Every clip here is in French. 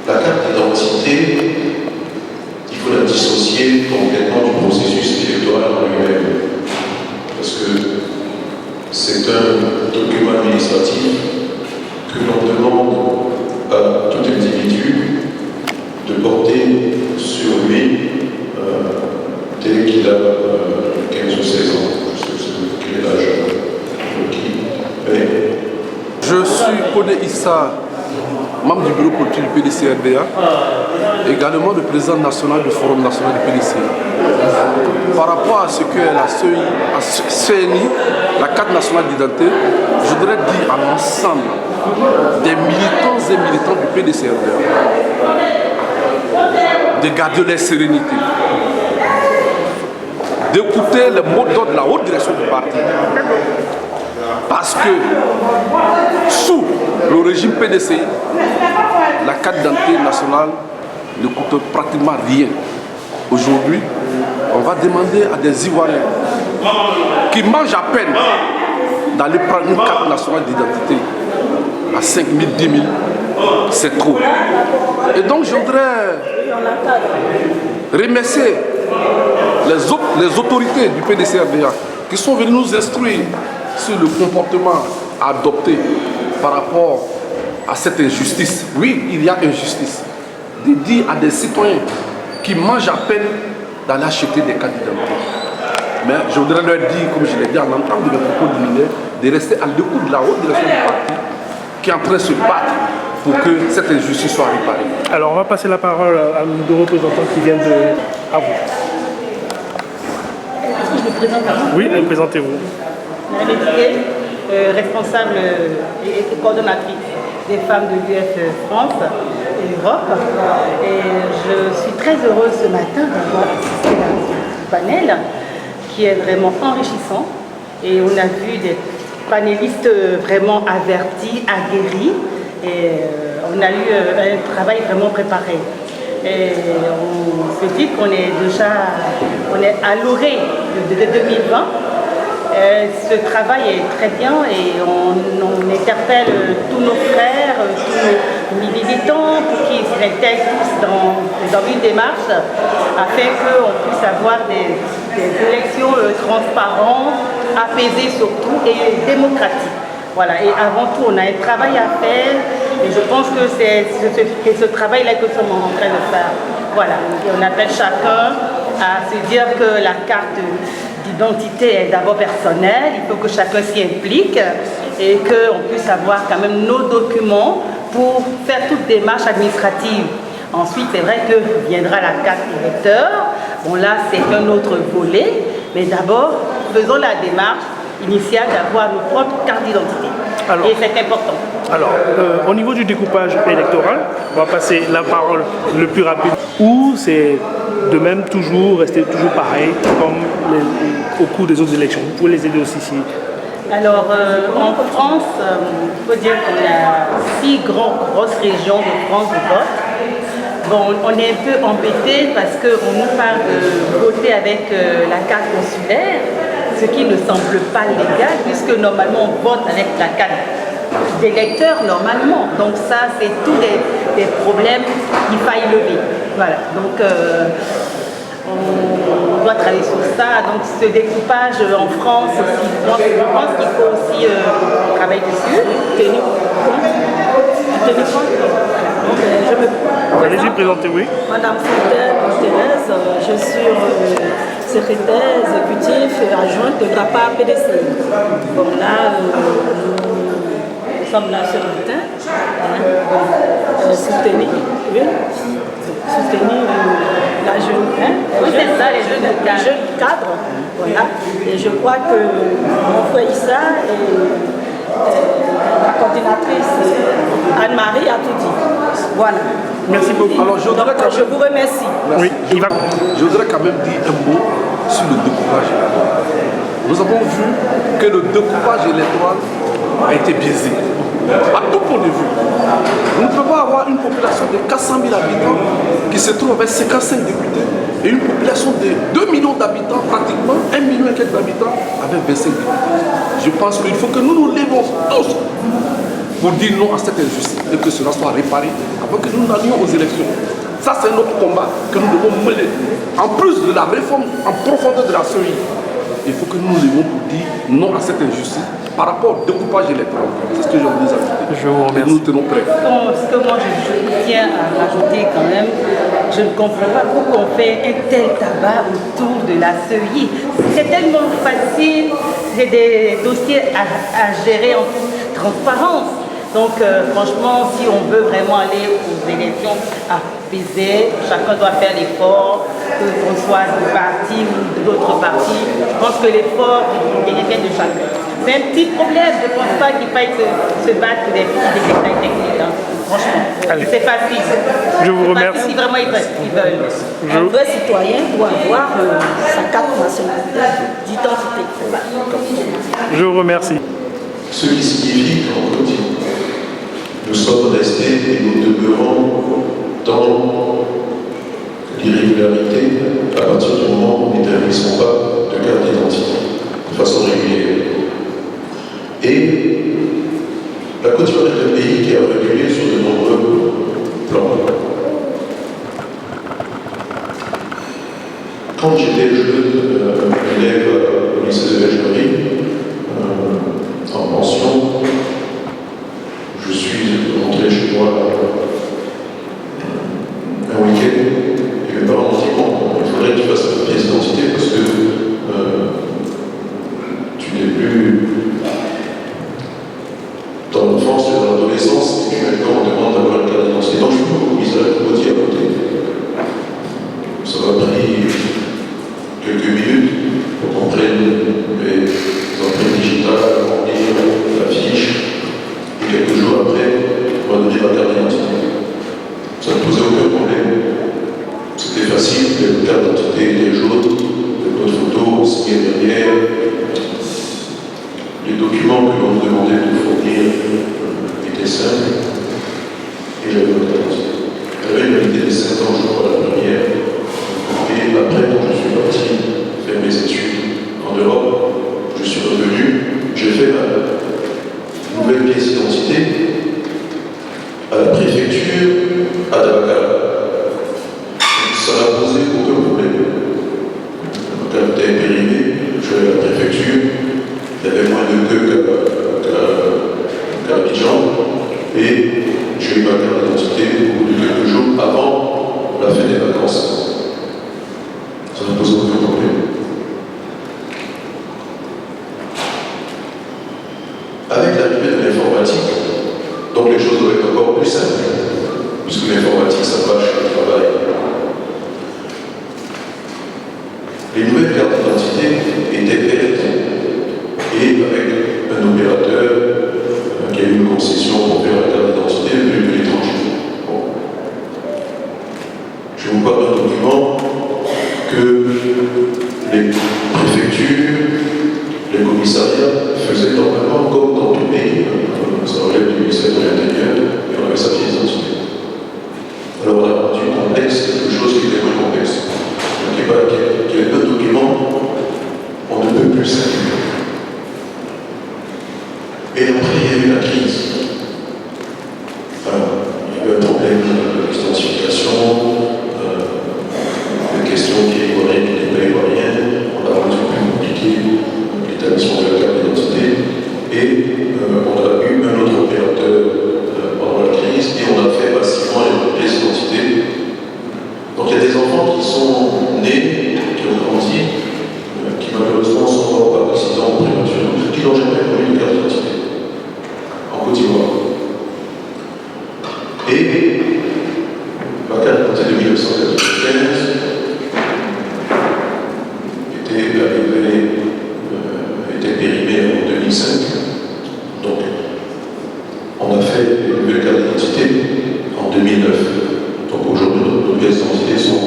La carte d'identité, il faut la dissocier complètement du processus électoral en lui-même. Parce que c'est un document administratif que l'on demande à tout individu de porter sur lui dès qu'il a 15 ou 16 ans. Quel est l'âge requis? Je suis Kodé Issa, membre du bureau politique du PDC-RDA, également le président national du Forum national du PDC. Par rapport à ce que la CNI, la carte nationale d'identité, je voudrais dire à l'ensemble des militants et militantes du PDC-RDA de garder leur sérénité, d'écouter le mot d'ordre de la haute direction du parti. Parce que sous le régime PDC, la carte d'identité nationale ne coûte pratiquement rien. Aujourd'hui, on va demander à des Ivoiriens qui mangent à peine d'aller prendre une carte nationale d'identité à 5 000, 10 000, c'est trop. Et donc je voudrais remercier les autorités du PDC-RDA qui sont venues nous instruire sur le comportement à adopter par rapport à cette injustice. Oui, il y a injustice. De dire à des citoyens qui mangent à peine d'aller acheter des cartes d'identité. Mais je voudrais leur dire, comme je l'ai dit en entendant de mes propos liminaires, de rester à l'écoute de la haute direction du parti qui est en train de se battre pour que cette injustice soit réparée. Alors on va passer la parole à nos deux représentants qui viennent à vous. Est-ce que je me présente à vous? Oui, présentez-vous. Marie Métier, responsable et coordonnatrice des femmes de l'UF France et Europe. Et je suis très heureuse ce matin d'avoir assisté à ce panel qui est vraiment enrichissant. Et on a vu des panélistes vraiment avertis, aguerris. Et on a eu un travail vraiment préparé. Et on se dit qu'on est déjà à l'orée de 2020. Ce travail est très bien et on interpelle tous nos frères, tous nos militants pour qu'ils s'intègrent tous dans une démarche afin qu'on puisse avoir des élections transparentes, apaisées surtout et démocratiques. Voilà, et avant tout, on a un travail à faire et je pense que c'est ce travail-là que nous sommes en train de faire. Voilà, et on appelle chacun à se dire que la carte d'identité est d'abord personnelle, il faut que chacun s'y implique et qu'on puisse avoir quand même nos documents pour faire toute démarche administrative. Ensuite, c'est vrai que viendra la carte électeur. Bon là, c'est un autre volet, mais d'abord, faisons la démarche initiale d'avoir nos propres cartes d'identité. Et c'est important. Alors, au niveau du découpage électoral, on va passer la parole le plus rapide. Ou c'est de même rester toujours pareil comme au cours des autres élections. Vous pouvez les aider aussi ici. Alors, en France, il faut dire qu'on a 6 grosses régions de France de vote. Bon, on est un peu embêté parce qu'on nous parle de voter avec la carte consulaire, ce qui ne semble pas légal puisque normalement on vote avec la carte d'électeur normalement. Donc ça, c'est tous des problèmes qu'il faille lever. Voilà, donc on doit travailler sur ça. Donc ce découpage en France aussi, je pense qu'il faut aussi travailler dessus. Tenir compte. Allez-y, présentez, oui. Madame Fontaine Thérèse, je suis secrétaire exécutif et adjointe de GRAPA PDC. Bon là, nous sommes là ce matin, soutenir la jeune, les jeunes cadres. Voilà. Et je crois que mon frère Issa et la coordinatrice Anne-Marie a tout dit. Voilà. Merci beaucoup. Alors, je vous remercie. Oui, Je voudrais quand même dire un mot sur le découpage électoral. Nous avons vu que le découpage électoral a été biaisé. À tout point de vue. Nous ne pouvons pas avoir une population de 400 000 habitants qui se trouve avec 55 députés et une population de 2 millions d'habitants, pratiquement 1 million et quelques d'habitants avec 25 députés. Je pense qu'il faut que nous nous lèvons tous pour dire non à cette injustice et que cela soit réparé avant que nous n'allions aux élections. Ça, c'est notre combat que nous devons mener. En plus de la réforme en profondeur de la CEI, il faut que nous levions pour dire non à cette injustice par rapport au découpage électoral. C'est ce que je vous ajouter. Je vous remercie. Nous tenons prêts. Ce que moi je tiens à rajouter quand même, je ne comprends pas pourquoi on fait un tel tabac autour de la CEI. C'est tellement facile, c'est des dossiers à gérer en toute transparence. Donc franchement, si on veut vraiment aller aux élections apaisées, chacun doit faire l'effort, qu'on soit du parti ou d'autres partis. Je pense que l'effort est de chacun. C'est un petit problème, je ne pense pas qu'il faille se battre pour des détails techniques. Hein. Franchement, c'est facile. Je vous remercie. Si vraiment ils veulent. Un vrai citoyen doit avoir sa carte nationale d'identité. Je vous remercie. Ce qui signifie qu'en Côte d'Ivoire, nous sommes restés et nous demeurons dans l'irrégularité à partir du moment où nous n'établissons pas de carte d'identité de façon régulière. Et la Côte d'Ivoire est un pays qui a reculé sur de nombreux plans. Quand j'étais jeune élève au lycée de l'Algérie, en pension, je suis rentré chez moi un week-end et mes parents m'ont dit bon, il faudrait que tu fasses ta pièce d'identité parce que tu n'es plus dans l'enfance et dans l'adolescence et puis maintenant on demande d'avoir une carte d'identité. Donc je suis au commissariat de Gauthier à côté. Ça m'a pris quelques minutes pour qu'on prenne mes empreintes digitales, remplir la fiche. Et quelques jours après, on m'a donné ma carte d'identité. Ça ne posait aucun problème. C'était facile, la carte d'identité était jaune, notre photo, signée derrière. Les documents que l'on me demandait de fournir étaient simples. Et j'avais ma carte d'identité. J'avais une validité de 5 ans, je crois, la première. Et après, quand je suis parti faire mes études en Europe, je suis revenu, j'ai fait ma nouvelle pièce d'identité à la préfecture à Dabakala. Ça n'a posé aucun problème. Ma carte était périmée, je suis allé à la préfecture, il y avait moins de queue qu'à Abidjan, et j'ai eu ma carte d'identité au bout de quelques jours avant la fin des vacances. Ça ne pose aucun problème. Avec l'arrivée de l'informatique, donc les choses doivent être encore plus simples, puisque l'informatique s'attache au travail. Les nouvelles cartes d'identité étaient vertes et avec un opérateur qui a eu une concession pour faire la carte d'identité venue de l'étranger. Bon. Je vous parle d'un document que les préfectures, les commissariats faisaient normalement comme dans tout pays. Ça relève du ministère de l'Intérieur et on avait sa pièce d'identité. Alors on a rendu complexe quelque chose qui était moins complexe. Qui est un document, on ne peut plus simple. Et après, il y a eu la crise. Alors, il y a eu un problème d'identification, des questions qui est ivoirienne, qui n'est pas ivoirienne. On a rendu plus compliqué l'établissement de la carte d'identité. Et on a eu un autre opérateur pendant la crise et on a fait massivement les pièces d'identité. Donc il y a des enfants qui sont nés, qui ont grandi, qui malheureusement sont morts par accident ou prématuré, qui n'ont jamais connu de carte d'identité en Côte d'Ivoire. Et ma carte d'identité de 1995 était périmée en 2005. Donc on a fait une nouvelle carte d'identité en 2009. Donc aujourd'hui, nos pièces d'identité sont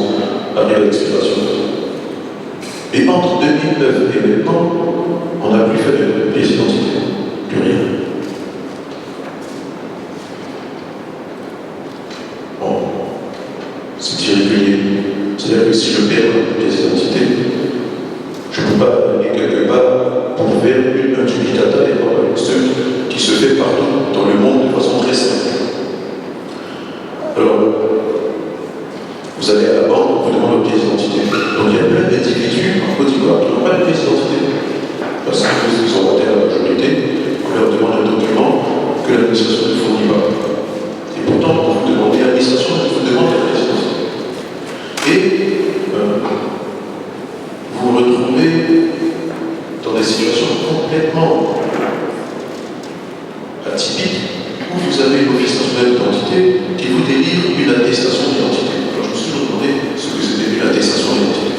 arrivées à l'expiration. Et entre 2009 et maintenant, on n'a plus fait de pièces d'identité. Plus rien. Bon, c'est irrégulier. C'est-à-dire que si je perds une pièce d'identité, je ne peux pas aller quelque part pour faire un duplicata et ce qui se fait partout dans le monde Alors, vous allez à la banque, on vous demande votre pièce d'identité. Donc il y a plein d'individus en Côte d'Ivoire qui n'ont pas de pièce d'identité. Parce qu'ils sont votés à la majorité, on leur demande un document que l'administration ne fournit pas. Et pourtant, quand vous demandez à l'administration, elle vous demande la pièce d'identité. Et vous vous retrouvez dans des situations complètement atypiques où vous avez l'Office national d'identité qui vous délivre une attestation d'identité. Alors je me suis toujours demandé ce que c'était une attestation d'identité.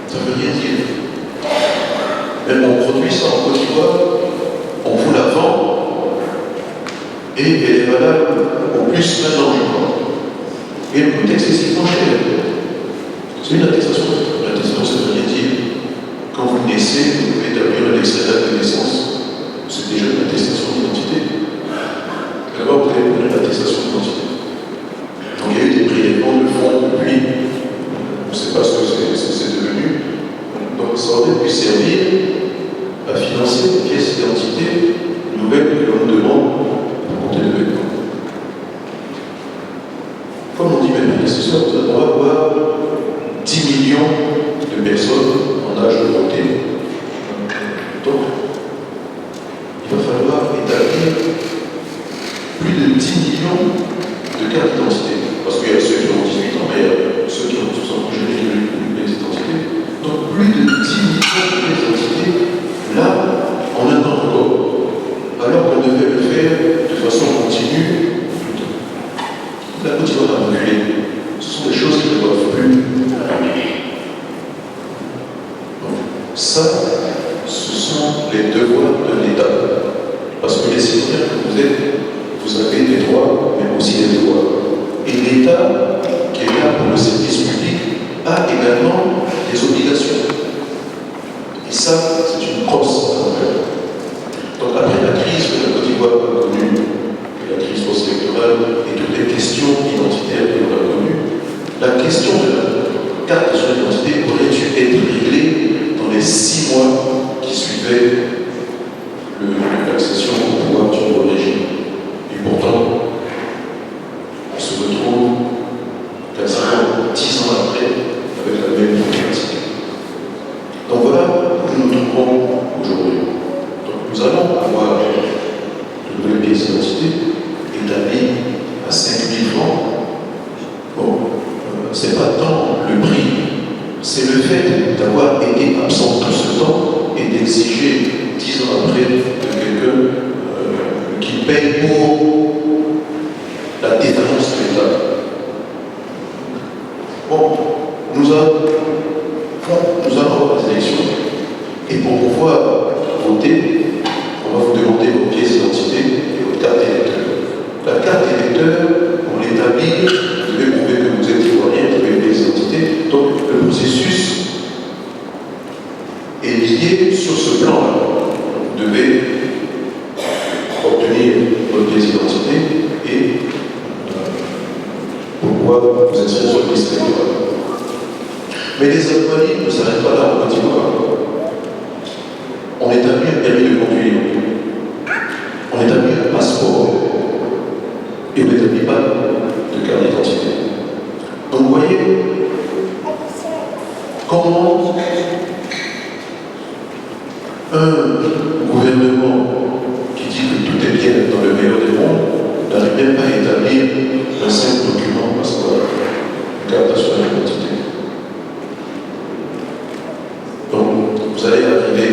Ça ne veut rien dire. Même on produit ça en Côte d'Ivoire, on vous la vend et elle est valable au plus d'un an, je crois. Et elle coûte excessivement cher. C'est une attestation. L'attestation, ça ne veut rien dire. Quand vous naissez, vous pouvez établir un extrait d'acte de naissance. C'est déjà une attestation d'identité. D'abord, vous avez une attestation d'identité. Donc il y a eu des prélèvements de fonds depuis, on ne sait pas ce que c'est devenu. Donc ça aurait pu servir à financer une pièce d'identité nouvelle que l'on demande pour compter de vêtements. Comme on dit mes prédécesseurs, on va avoir 10 millions de personnes en âge de voter. Donc, il va falloir établir plus de 10 millions de cartes d'identité. Parce qu'il y a ceux qui ont 18 ans, mais il y a ceux qui ont 60 ans, j'ai une pièce d'identité. Donc, plus de 10 millions de pièces d'identité, là, en un temps encore, alors qu'on devait le faire de façon continue. La Côte d'Ivoire a reculé. Ce sont des choses qui ne doivent plus. Ça, ce sont les devoirs de l'État. Parce que les citoyens que vous êtes, vous avez des droits, mais aussi des devoirs. Et l'État, qui est là pour le service public, a également des obligations. Et ça, c'est une grosse affaire. Donc après la crise que la Côte d'Ivoire a connue, la crise post-électorale et toutes les questions identitaires que l'on a connues, la question de la carte de son identité aurait dû être réglée dans les 6 mois qui suivaient l'accession au pouvoir du nouveau régime. Et pourtant, on se retrouve quasiment 10 ans après avec la même problématique. Donc voilà où nous nous trouvons aujourd'hui. Donc nous allons avoir de nouvelles pièces d'identité établies à 5 000 francs. Bon, c'est pas tant le prix, c'est le fait d'avoir été absent tout ce temps et d'exiger 10 ans après de quelqu'un qui paye pour la défense de l'État. Bon, nous allons avoir des élections et pour pouvoir voter, on va vous demander vos pièces d'identité et votre carte d'électeur. La carte d'électeur, pour l'établir, vous devez prouver que vous êtes ivoirien, vous avez une pièce d'identité. Donc le processus est lié sur ce plan-là. Vous devez obtenir votre pièce d'identité et pouvoir vous inscrire sur le liste électorale. Mais les anomalies ne s'arrêtent pas là en Côte d'Ivoire. On établit un permis de conduire. On établit un passeport. Et on n'établit pas de carte d'identité. Donc vous voyez comment un gouvernement qui dit que tout est bien dans le meilleur des mondes n'arrive même pas à établir un simple document, parce que une carte nationale d'identité. Donc vous allez arriver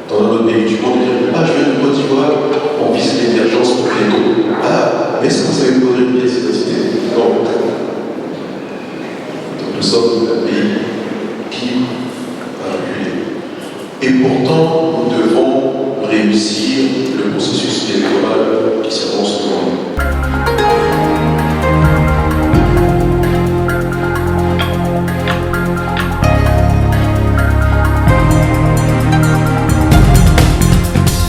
dans un autre pays du monde et dire: ah, je viens de Côte d'Ivoire,